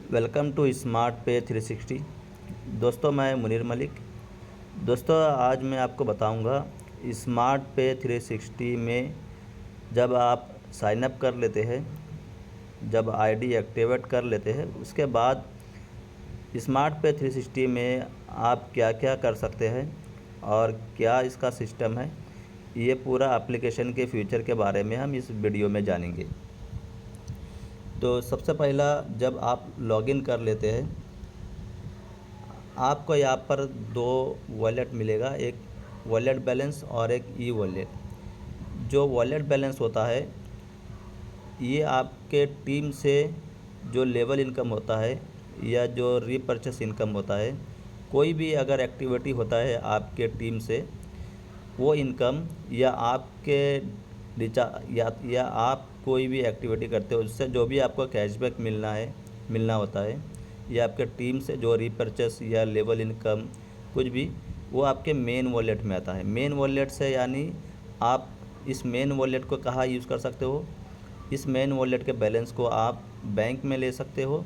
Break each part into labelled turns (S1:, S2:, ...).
S1: Welcome to smart पे 360। दोस्तों, मैं मुनीर मलिक। दोस्तों, आज मैं आपको बताऊंगा स्मार्ट पे 360 में जब आप साइन अप कर लेते हैं, जब आईडी एक्टिवेट कर लेते हैं, उसके बाद स्मार्ट पे 360 में आप क्या क्या कर सकते हैं और क्या इसका सिस्टम है, ये पूरा एप्लीकेशन के फ्यूचर के बारे में हम इस वीडियो में जानेंगे। तो सबसे पहला, जब आप लॉगिन कर लेते हैं, आपको यहाँ पर दो वॉलेट मिलेगा, एक वॉलेट बैलेंस और एक ई वॉलेट। जो वॉलेट बैलेंस होता है, ये आपके टीम से जो लेवल इनकम होता है या जो रीपर्चेस इनकम होता है, कोई भी अगर एक्टिविटी होता है आपके टीम से, वो इनकम या आपके या आप कोई भी एक्टिविटी करते हो उससे जो भी आपको कैशबैक मिलना होता है, या आपके टीम से जो रीपर्चेस या लेवल इनकम कुछ भी, वो आपके मेन वॉलेट में आता है। मेन वॉलेट से यानी आप इस मेन वॉलेट को कहाँ यूज़ कर सकते हो, इस मेन वॉलेट के बैलेंस को आप बैंक में ले सकते हो,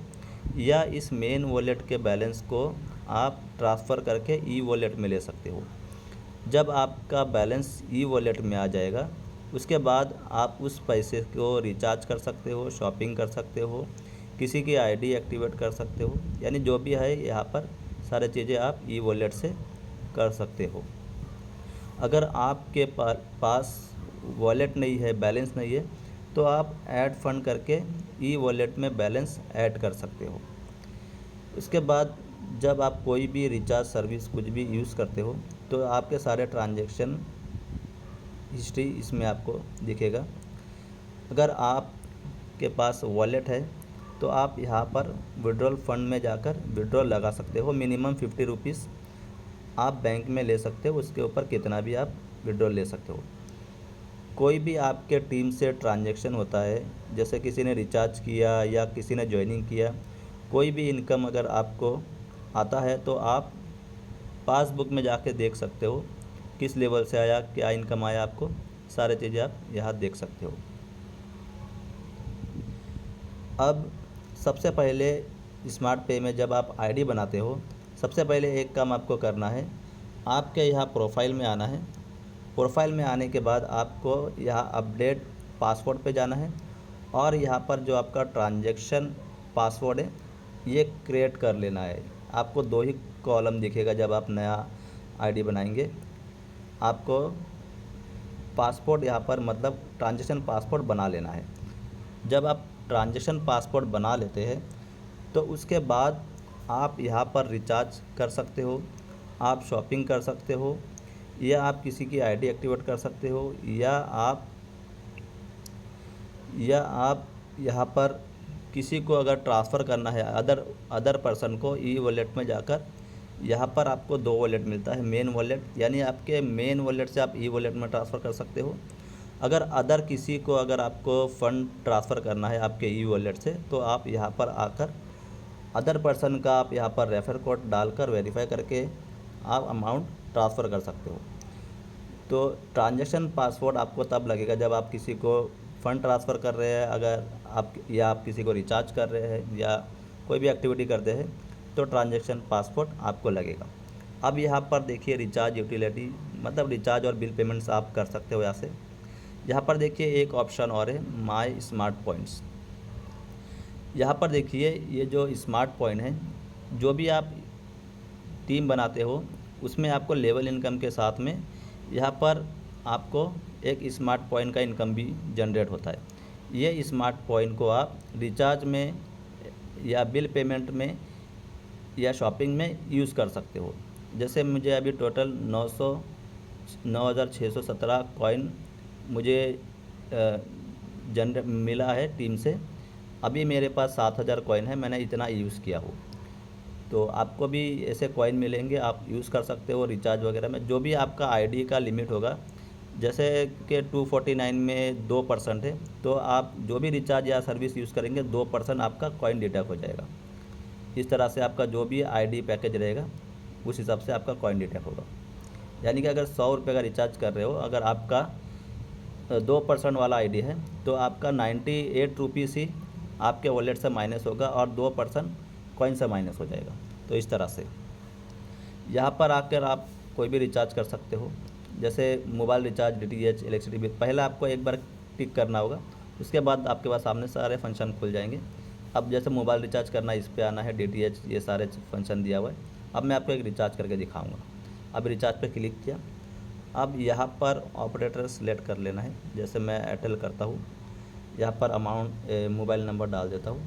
S1: या इस मेन वॉलेट के बैलेंस को आप ट्रांसफ़र करके ई वॉलेट में ले सकते हो। जब आपका बैलेंस ई वॉलेट में आ जाएगा, उसके बाद आप उस पैसे को रिचार्ज कर सकते हो, शॉपिंग कर सकते हो, किसी की आईडी एक्टिवेट कर सकते हो, यानी जो भी है यहाँ पर सारी चीज़ें आप ई वॉलेट से कर सकते हो। अगर आपके पास वॉलेट नहीं है, बैलेंस नहीं है, तो आप ऐड फंड करके ई वॉलेट में बैलेंस ऐड कर सकते हो। उसके बाद जब आप कोई भी रिचार्ज सर्विस कुछ भी यूज़ करते हो, तो आपके सारे ट्रांजैक्शन हिस्ट्री इसमें आपको दिखेगा। अगर आपके पास वॉलेट है तो आप यहाँ पर विड्रॉल फंड में जाकर विड्रॉल लगा सकते हो। मिनिमम 50 रुपीज़ आप बैंक में ले सकते हो, उसके ऊपर कितना भी आप विड्रॉल ले सकते हो। कोई भी आपके टीम से ट्रांजैक्शन होता है, जैसे किसी ने रिचार्ज किया या किसी ने ज्वाइनिंग किया, कोई भी इनकम अगर आपको आता है तो आप पासबुक में जाके देख सकते हो किस लेवल से आया, क्या इनकम आया आपको, सारी चीज़ें आप यहाँ देख सकते हो। अब सबसे पहले स्मार्ट पे में जब आप आईडी बनाते हो, सबसे पहले एक काम आपको करना है, आपके यहाँ प्रोफाइल में आना है। प्रोफाइल में आने के बाद आपको यहाँ अपडेट पासवर्ड पे जाना है, और यहाँ पर जो आपका ट्रांजैक्शन पासवर्ड है ये क्रिएट कर लेना है। आपको दो ही कॉलम दिखेगा जब आप नया आईडी बनाएंगे। आपको पासपोर्ट यहाँ पर मतलब ट्रांजैक्शन पासपोर्ट बना लेना है। जब आप ट्रांजैक्शन पासपोर्ट बना लेते हैं तो उसके बाद आप यहाँ पर रिचार्ज कर सकते हो, आप शॉपिंग कर सकते हो, या आप किसी की आईडी एक्टिवेट कर सकते हो, या आप यहाँ पर किसी को अगर ट्रांसफ़र करना है अदर पर्सन को, ई वॉलेट में जाकर यहाँ पर आपको दो वॉलेट मिलता है। मेन वॉलेट यानी आपके मेन वॉलेट से आप ई वॉलेट में ट्रांसफ़र कर सकते हो। अगर किसी को अगर आपको फ़ंड ट्रांसफ़र करना है आपके ई वॉलेट से, तो आप यहाँ पर आकर अदर पर्सन का आप यहाँ पर रेफर कोड डालकर वेरीफाई करके आप अमाउंट ट्रांसफ़र कर सकते हो। तो ट्रांजैक्शन पासवर्ड आपको तब लगेगा जब आप किसी को फ़ंड ट्रांसफ़र कर रहे हैं, अगर आप किसी को रिचार्ज कर रहे हैं या कोई भी एक्टिविटी करते हैं, तो ट्रांजैक्शन पासवर्ड आपको लगेगा। अब यहाँ पर देखिए रिचार्ज यूटिलिटी, मतलब रिचार्ज और बिल पेमेंट्स आप कर सकते हो यहाँ से। यहाँ पर देखिए एक ऑप्शन और है, माई स्मार्ट पॉइंट्स। यहाँ पर देखिए ये जो स्मार्ट पॉइंट है, जो भी आप टीम बनाते हो उसमें आपको लेवल इनकम के साथ में यहाँ पर आपको एक स्मार्ट पॉइंट का इनकम भी जनरेट होता है। ये स्मार्ट पॉइंट को आप रिचार्ज में या बिल पेमेंट में या शॉपिंग में यूज़ कर सकते हो। जैसे मुझे अभी टोटल 9,617 कॉइन मुझे जनरेट मिला है टीम से। अभी मेरे पास 7,000 कॉइन है, मैंने इतना यूज़ किया हो। तो आपको भी ऐसे कॉइन मिलेंगे, आप यूज़ कर सकते हो रिचार्ज वगैरह में। जो भी आपका आईडी का लिमिट होगा, जैसे कि 249 में 2% है, तो आप जो भी रिचार्ज या सर्विस यूज़ करेंगे 2% आपका कॉइन डिडक्ट हो जाएगा। इस तरह से आपका जो भी आईडी पैकेज रहेगा उस हिसाब से आपका कॉइन डिडक्ट होगा। यानी कि अगर 100 रुपये का रिचार्ज कर रहे हो, अगर आपका 2% वाला आईडी है, तो आपका 98 रुपीज़ ही आपके वॉलेट से माइनस होगा और 2% कॉइन से माइनस हो जाएगा। तो इस तरह से यहाँ पर आकर आप कोई भी रिचार्ज कर सकते हो, जैसे mobile recharge, DTH, electricity bill. पहले आपको एक बार टिक करना होगा, उसके बाद आपके पास सामने सारे फंक्शन खुल जाएंगे। अब जैसे मोबाइल रिचार्ज करना है, इस पर आना है, DTH, ये सारे फंक्शन दिया हुआ है। अब मैं आपको एक रिचार्ज करके दिखाऊंगा। अब रिचार्ज पे क्लिक किया। अब यहाँ पर ऑपरेटर सेलेक्ट कर लेना है, जैसे मैं एयरटेल करता हूँ। यहाँ पर अमाउंट, मोबाइल नंबर डाल देता हूँ,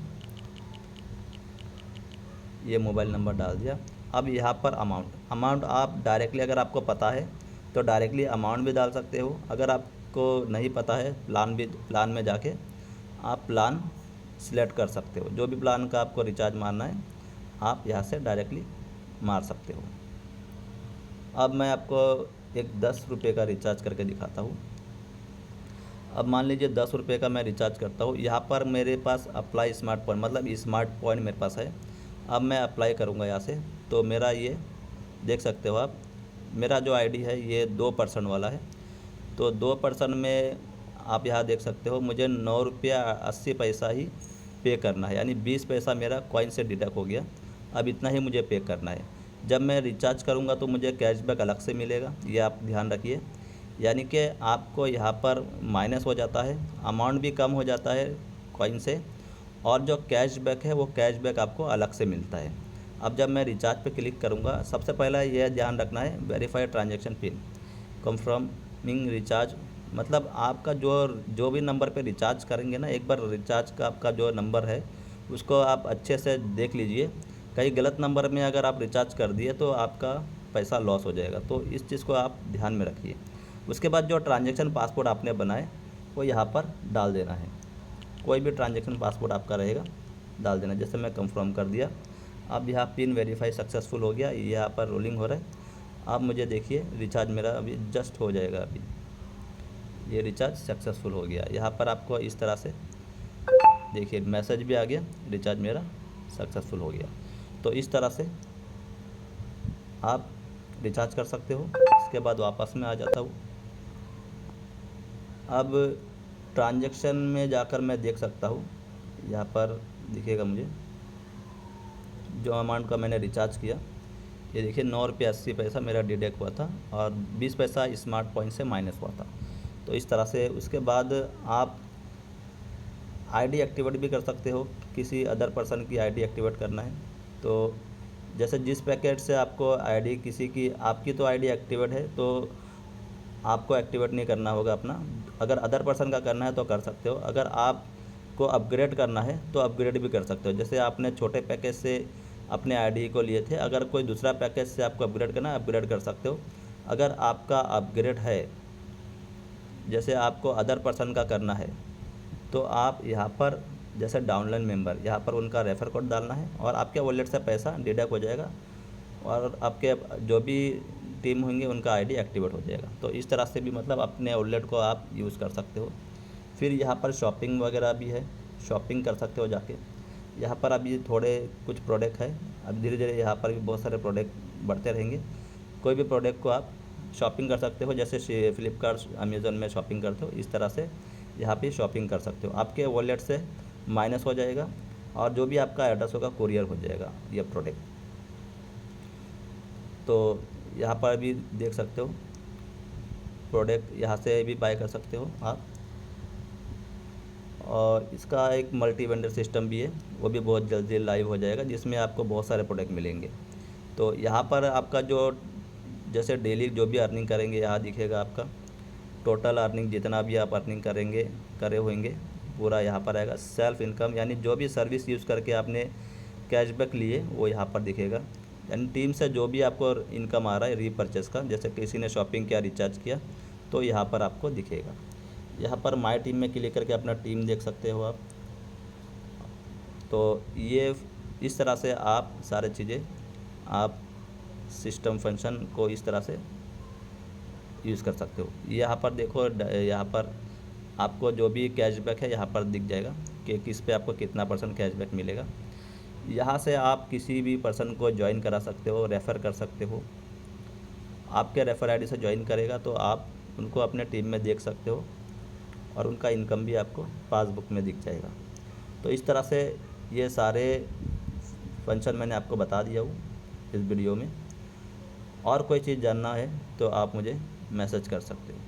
S1: ये मोबाइल नंबर डाल दिया। अब यहाँ पर अमाउंट आप डायरेक्टली, अगर आपको पता है तो डायरेक्टली अमाउंट भी डाल सकते हो। अगर आपको नहीं पता है, प्लान में जाके आप प्लान सिलेक्ट कर सकते हो। जो भी प्लान का आपको रिचार्ज मारना है, आप यहाँ से डायरेक्टली मार सकते हो। अब मैं आपको एक 10 रुपये का रिचार्ज करके दिखाता हूँ। अब मान लीजिए 10 रुपये का मैं रिचार्ज करता हूँ। यहाँ पर मेरे पास अप्लाई स्मार्ट पॉइंट, मतलब स्मार्ट पॉइंट मेरे पास है। अब मैं अप्लाई करूँगा यहाँ से, तो मेरा ये देख सकते हो आप, मेरा जो आईडी है ये 2% वाला है। तो 2% में आप यहाँ देख सकते हो, मुझे 9 रुपया 80 पैसा ही पे करना है, यानी 20 पैसा मेरा कॉइन से डिडक्ट हो गया। अब इतना ही मुझे पे करना है। जब मैं रिचार्ज करूँगा तो मुझे कैशबैक अलग से मिलेगा, ये आप ध्यान रखिए। यानी कि आपको यहाँ पर माइनस हो जाता है, अमाउंट भी कम हो जाता है कॉइन से, और जो कैशबैक है वो कैशबैक आपको अलग से मिलता है। अब जब मैं रिचार्ज पे क्लिक करूँगा, सबसे पहला यह ध्यान रखना है, verified transaction PIN, confirming recharge. मतलब आपका जो भी नंबर पे रिचार्ज करेंगे ना, एक बार रिचार्ज का आपका जो नंबर है उसको आप अच्छे से देख लीजिए। कहीं गलत नंबर में अगर आप रिचार्ज कर दिए तो आपका पैसा लॉस हो जाएगा, तो इस चीज़ को आप ध्यान में रखिए। उसके बाद जो ट्रांजैक्शन पासवर्ड आपने बनाए वो यहाँ पर डाल देना है। कोई भी ट्रांजैक्शन पासवर्ड आपका रहेगा, डाल देना। जैसे मैं कंफर्म कर दिया। अब यहाँ पिन वेरीफाई सक्सेसफुल हो गया, यहाँ पर रोलिंग हो रहा है। अब मुझे देखिए रिचार्ज मेरा अभी जस्ट हो जाएगा, अभी ये रिचार्ज सक्सेसफुल हो गया। यहाँ पर आपको इस तरह से देखिए मैसेज भी आ गया, रिचार्ज मेरा सक्सेसफुल हो गया। तो इस तरह से आप रिचार्ज कर सकते हो। इसके बाद वापस में आ जाता हूँ। अब ट्रांजैक्शन में जाकर मैं देख सकता हूँ, यहाँ पर दिखेगा मुझे जो अमाउंट का मैंने रिचार्ज किया। ये देखिए 9 रुपये 80 पैसा मेरा डिडक्ट हुआ था और 20 पैसा स्मार्ट पॉइंट से माइनस हुआ था। तो इस तरह से उसके बाद आप आईडी एक्टिवेट भी कर सकते हो, किसी अदर पर्सन की आईडी एक्टिवेट करना है तो जैसे जिस पैकेट से आपको आईडी किसी की, आपकी तो आईडी एक्टिवेट है तो आपको एक्टिवेट नहीं करना होगा अपना। अगर अदर पर्सन का करना है तो कर सकते हो। अगर आपको अपग्रेड करना है तो अपग्रेड भी कर सकते हो। जैसे आपने छोटे पैकेज से अपने आईडी को लिए थे, अगर कोई दूसरा पैकेज से आपको अपग्रेड करना है, अपग्रेड कर सकते हो। अगर आपका अपग्रेड है, जैसे आपको अदर पर्सन का करना है, तो आप यहाँ पर जैसे डाउनलाइन मेंबर, यहाँ पर उनका रेफ़र कोड डालना है और आपके वॉलेट से पैसा डिडक्ट हो जाएगा और आपके जो भी टीम होंगे उनका आईडी एक्टिवेट हो जाएगा। तो इस तरह से भी मतलब अपने वॉलेट को आप यूज़ कर सकते हो। फिर यहाँ पर शॉपिंग वगैरह भी है, शॉपिंग कर सकते हो जाके। यहाँ पर अभी थोड़े कुछ प्रोडक्ट है, अब धीरे धीरे यहाँ पर भी बहुत सारे प्रोडक्ट बढ़ते रहेंगे। कोई भी प्रोडक्ट को आप शॉपिंग कर सकते हो, जैसे फ्लिपकार्ट, अमेज़न में शॉपिंग करते हो, इस तरह से यहाँ पे शॉपिंग कर सकते हो। आपके वॉलेट से माइनस हो जाएगा और जो भी आपका एड्रेस होगा कुरियर हो जाएगा ये प्रोडक्ट। तो यहाँ पर भी देख सकते हो प्रोडक्ट, यहाँ से भी बाय कर सकते हो आप। और इसका एक मल्टी वेंडर सिस्टम भी है, वो भी बहुत जल्दी लाइव हो जाएगा, जिसमें आपको बहुत सारे प्रोडक्ट मिलेंगे। तो यहाँ पर आपका जो जैसे डेली जो भी अर्निंग करेंगे यहाँ दिखेगा आपका टोटल अर्निंग, जितना भी आप अर्निंग करे होंगे पूरा यहाँ पर आएगा। सेल्फ इनकम यानी जो भी सर्विस यूज़ करके आपने कैशबैक लिए वो यहाँ पर दिखेगा। यानी टीम से जो भी आपको इनकम आ रहा है रीपरचेस का, जैसे किसी ने शॉपिंग किया, रिचार्ज किया, तो यहाँ पर आपको दिखेगा। यहाँ पर माय टीम में क्लिक करके अपना टीम देख सकते हो आप। तो ये इस तरह से आप सारे चीज़ें आप सिस्टम फंक्शन को इस तरह से यूज़ कर सकते हो। यहाँ पर देखो, यहाँ पर आपको जो भी कैशबैक है यहाँ पर दिख जाएगा कि किस पे आपको कितना % कैशबैक मिलेगा। यहाँ से आप किसी भी पर्सन को ज्वाइन करा सकते हो, रेफ़र कर सकते हो। आपके रेफ़र आईडी से ज्वाइन करेगा तो आप उनको अपने टीम में देख सकते हो और उनका इनकम भी आपको पासबुक में दिख जाएगा। तो इस तरह से ये सारे फंक्शन मैंने आपको बता दिया हूँ इस वीडियो में। और कोई चीज़ जानना है तो आप मुझे मैसेज कर सकते हो।